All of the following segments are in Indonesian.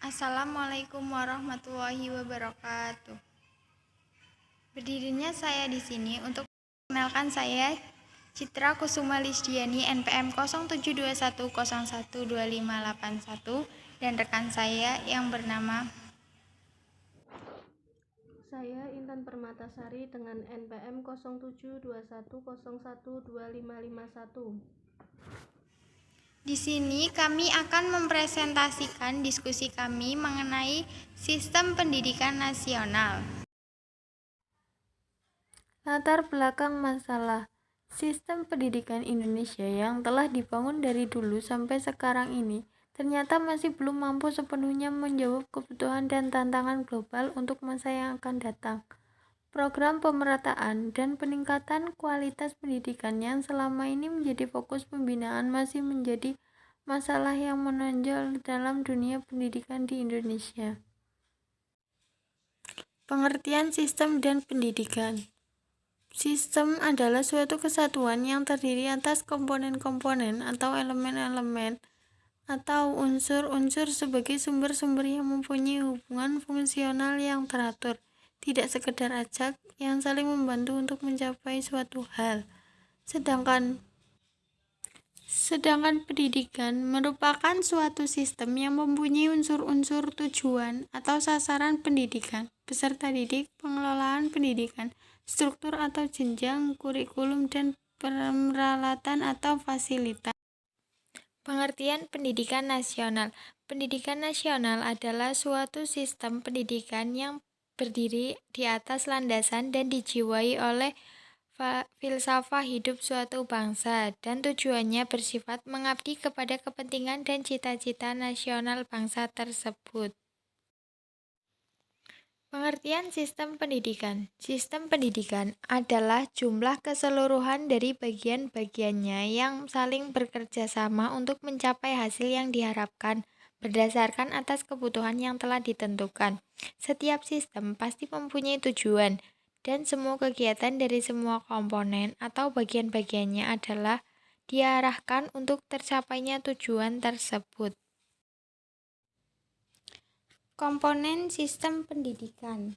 Assalamualaikum warahmatullahi wabarakatuh. Berdirinya saya di sini untuk mengenalkan saya Citra Kusuma Lisdiani NPM 0721012581 dan rekan saya yang bernama Saya Intan Permatasari dengan NPM 0721012551. Di sini kami akan mempresentasikan diskusi kami mengenai sistem pendidikan nasional. Latar belakang masalah sistem pendidikan Indonesia yang telah dibangun dari dulu sampai sekarang ini ternyata masih belum mampu sepenuhnya menjawab kebutuhan dan tantangan global untuk masa yang akan datang. Program pemerataan dan peningkatan kualitas pendidikan yang selama ini menjadi fokus pembinaan masih menjadi masalah yang menonjol dalam dunia pendidikan di Indonesia. Pengertian sistem dan pendidikan. Sistem adalah suatu kesatuan yang terdiri atas komponen-komponen atau elemen-elemen atau unsur-unsur sebagai sumber-sumber yang mempunyai hubungan fungsional yang teratur, tidak sekedar acak yang saling membantu untuk mencapai suatu hal. Sedangkan pendidikan merupakan suatu sistem yang mempunyai unsur-unsur tujuan atau sasaran pendidikan, peserta didik, pengelolaan pendidikan, struktur atau jenjang, kurikulum, dan peralatan atau fasilitas. Pengertian pendidikan nasional. Pendidikan nasional adalah suatu sistem pendidikan yang berdiri di atas landasan dan dijiwai oleh filsafat hidup suatu bangsa dan tujuannya bersifat mengabdi kepada kepentingan dan cita-cita nasional bangsa tersebut. Pengertian sistem pendidikan. Sistem pendidikan adalah jumlah keseluruhan dari bagian-bagiannya yang saling bekerja sama untuk mencapai hasil yang diharapkan berdasarkan atas kebutuhan yang telah ditentukan. Setiap sistem pasti mempunyai tujuan, dan semua kegiatan dari semua komponen atau bagian-bagiannya adalah diarahkan untuk tercapainya tujuan tersebut. Komponen sistem pendidikan.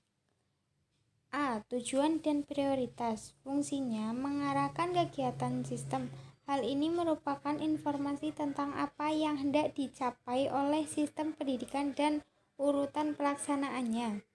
A. Tujuan dan prioritas. Fungsinya mengarahkan kegiatan sistem. Hal ini merupakan informasi tentang apa yang hendak dicapai oleh sistem pendidikan dan urutan pelaksanaannya.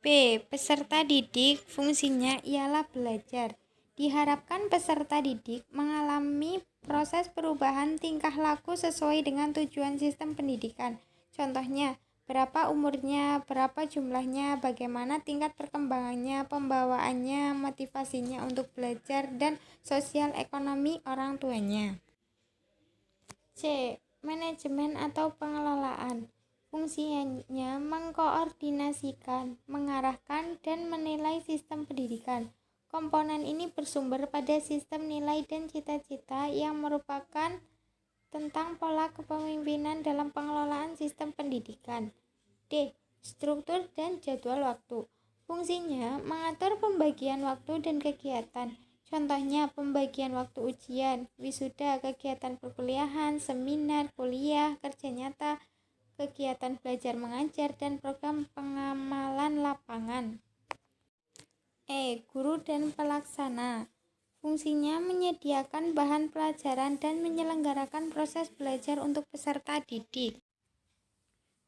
B. Peserta didik. Fungsinya ialah belajar. Diharapkan peserta didik mengalami proses perubahan tingkah laku sesuai dengan tujuan sistem pendidikan. Contohnya, berapa umurnya, berapa jumlahnya, bagaimana tingkat perkembangannya, pembawaannya, motivasinya untuk belajar, dan sosial ekonomi orang tuanya. C. Manajemen atau pengelolaan. Fungsinya mengkoordinasikan, mengarahkan, dan menilai sistem pendidikan. Komponen ini bersumber pada sistem nilai dan cita-cita yang merupakan tentang pola kepemimpinan dalam pengelolaan sistem pendidikan. D. Struktur dan jadwal waktu. Fungsinya mengatur pembagian waktu dan kegiatan. Contohnya pembagian waktu ujian, wisuda, kegiatan perkuliahan, seminar, kuliah, kerja nyata, kegiatan belajar mengajar, dan program pengamalan lapangan. E. Guru dan pelaksana. Fungsinya menyediakan bahan pelajaran dan menyelenggarakan proses belajar untuk peserta didik.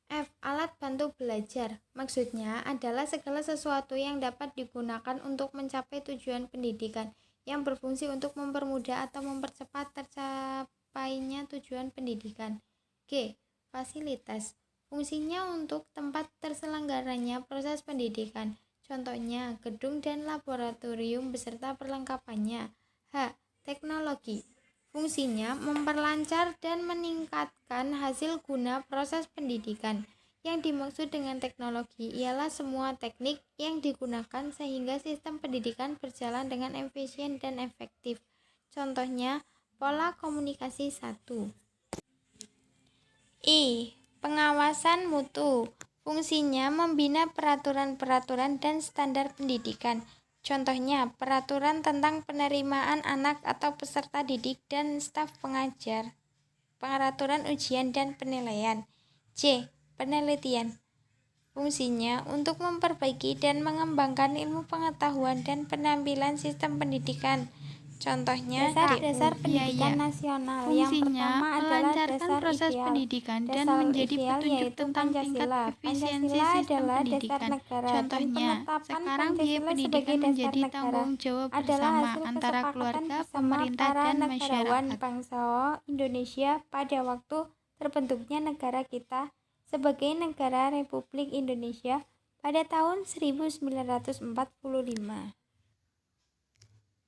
F. Alat bantu belajar. Maksudnya adalah segala sesuatu yang dapat digunakan untuk mencapai tujuan pendidikan, yang berfungsi untuk mempermudah atau mempercepat tercapainya tujuan pendidikan. G. Fasilitas. Fungsinya untuk tempat terselenggaranya proses pendidikan. Contohnya, gedung dan laboratorium beserta perlengkapannya. H. Teknologi. Fungsinya memperlancar dan meningkatkan hasil guna proses pendidikan. Yang dimaksud dengan teknologi ialah semua teknik yang digunakan sehingga sistem pendidikan berjalan dengan efisien dan efektif. Contohnya, pola komunikasi 1. I. Pengawasan mutu. Fungsinya membina peraturan-peraturan dan standar pendidikan. Contohnya, peraturan tentang penerimaan anak atau peserta didik dan staf pengajar, peraturan ujian dan penilaian. C. penelitian. Fungsinya untuk memperbaiki dan mengembangkan ilmu pengetahuan dan penampilan sistem pendidikan. Contohnya, dasar pendidikan nasional. Yang Fungsinya pertama adalah melancarkan dasar proses ideal. pendidikan dan Dasar menjadi ideal petunjuk yaitu tentang tingkat Pancasila. efisiensi Pancasila sistem adalah dasar pendidikan. negara, dan Contohnya, penetapan sekarang biaya Pancasila pendidikan sebagai dasar menjadi negara tanggung jawab adalah bersama hasil antara kesepakatan keluarga, bersama pemerintah, para dan negarawan masyarakat. bangsa Indonesia pada waktu terbentuknya negara kita sebagai negara Republik Indonesia pada tahun 1945.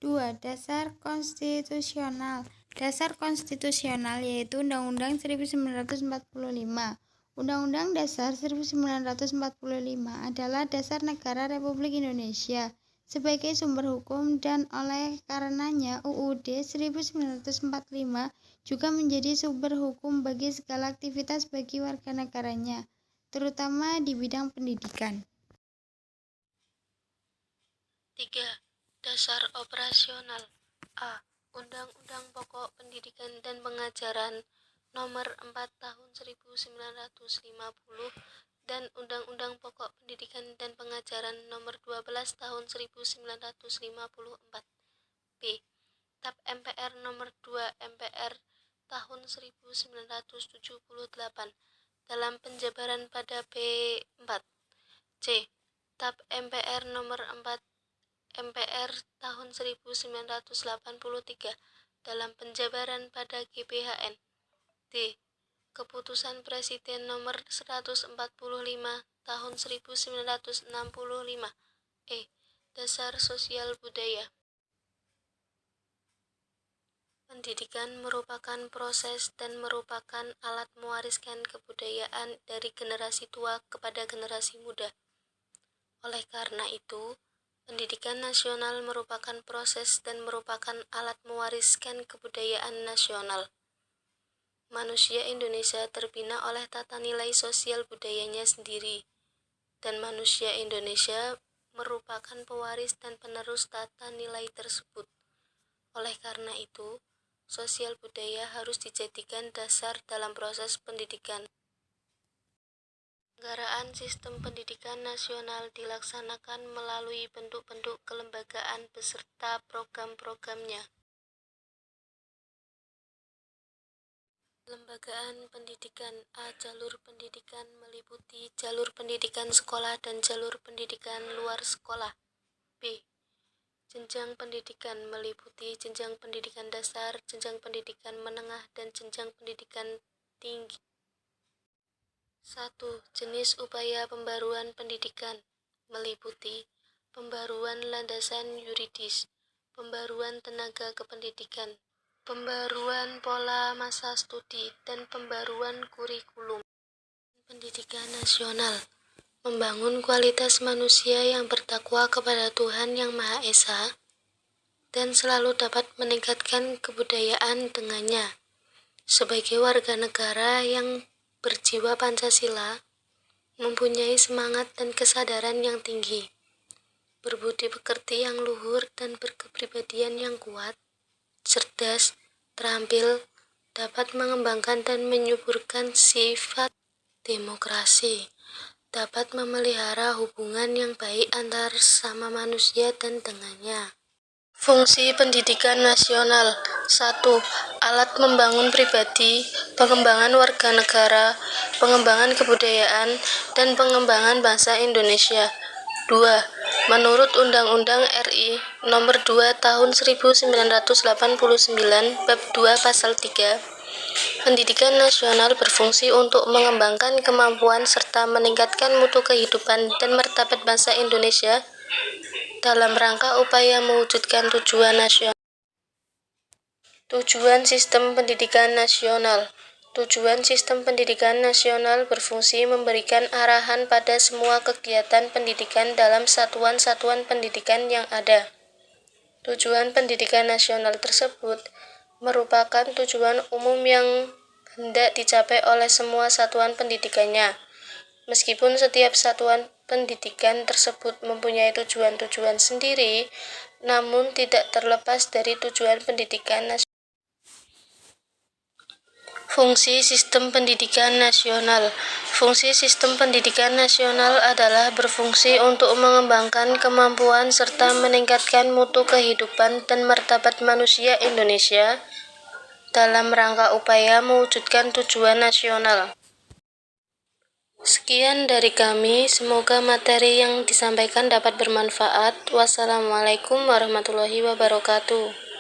2. Dasar konstitusional. Dasar konstitusional yaitu Undang-Undang 1945. Undang-Undang Dasar 1945 adalah dasar negara Republik Indonesia sebagai sumber hukum, dan oleh karenanya UUD 1945 juga menjadi sumber hukum bagi segala aktivitas bagi warga negaranya, terutama di bidang pendidikan. 3. Dasar operasional. A. Undang-Undang Pokok Pendidikan dan Pengajaran Nomor 4 Tahun 1950 dan Undang-Undang Pokok Pendidikan dan Pengajaran Nomor 12 Tahun 1954. B. TAP MPR Nomor 2 MPR Tahun 1978 dalam penjabaran pada B4. C. TAP MPR Nomor 4 MPR tahun 1983 dalam penjabaran pada GBHN. D. Keputusan Presiden Nomor 145 tahun 1965. E. Dasar sosial budaya. Pendidikan merupakan proses dan merupakan alat mewariskan kebudayaan dari generasi tua kepada generasi muda. Oleh karena itu, pendidikan nasional merupakan proses dan merupakan alat mewariskan kebudayaan nasional. Manusia Indonesia terbina oleh tata nilai sosial budayanya sendiri, dan manusia Indonesia merupakan pewaris dan penerus tata nilai tersebut. Oleh karena itu, sosial budaya harus dijadikan dasar dalam proses pendidikan. Penyelenggaraan sistem pendidikan nasional dilaksanakan melalui bentuk-bentuk kelembagaan beserta program-programnya. Kelembagaan pendidikan. A. Jalur pendidikan meliputi jalur pendidikan sekolah dan jalur pendidikan luar sekolah. B. Jenjang pendidikan meliputi jenjang pendidikan dasar, jenjang pendidikan menengah, dan jenjang pendidikan tinggi. 1. Jenis upaya pembaruan pendidikan meliputi pembaruan landasan yuridis, pembaruan tenaga kependidikan, pembaruan pola masa studi, dan pembaruan kurikulum. Pendidikan nasional membangun kualitas manusia yang bertakwa kepada Tuhan Yang Maha Esa dan selalu dapat meningkatkan kebudayaan dengannya. Sebagai warga negara yang berjiwa Pancasila, mempunyai semangat dan kesadaran yang tinggi, berbudi pekerti yang luhur dan berkepribadian yang kuat, cerdas, terampil, dapat mengembangkan dan menyuburkan sifat demokrasi, dapat memelihara hubungan yang baik antar sesama manusia dan dengannya. Fungsi pendidikan nasional. 1. Alat membangun pribadi, pengembangan warga negara, pengembangan kebudayaan, dan pengembangan bangsa Indonesia. 2. Menurut Undang-Undang RI Nomor 2 Tahun 1989 Bab 2 Pasal 3, pendidikan nasional berfungsi untuk mengembangkan kemampuan serta meningkatkan mutu kehidupan dan martabat bangsa Indonesia dalam rangka upaya mewujudkan tujuan nasional. Tujuan sistem pendidikan nasional. Tujuan sistem pendidikan nasional berfungsi memberikan arahan pada semua kegiatan pendidikan dalam satuan-satuan pendidikan yang ada. Tujuan pendidikan nasional tersebut merupakan tujuan umum yang hendak dicapai oleh semua satuan pendidikannya. Meskipun setiap satuan pendidikan tersebut mempunyai tujuan-tujuan sendiri, namun tidak terlepas dari tujuan pendidikan nasional. Fungsi Sistem Pendidikan Nasional. Fungsi sistem pendidikan nasional adalah berfungsi untuk mengembangkan kemampuan serta meningkatkan mutu kehidupan dan martabat manusia Indonesia dalam rangka upaya mewujudkan tujuan nasional. Sekian dari kami, semoga materi yang disampaikan dapat bermanfaat. Wassalamualaikum warahmatullahi wabarakatuh.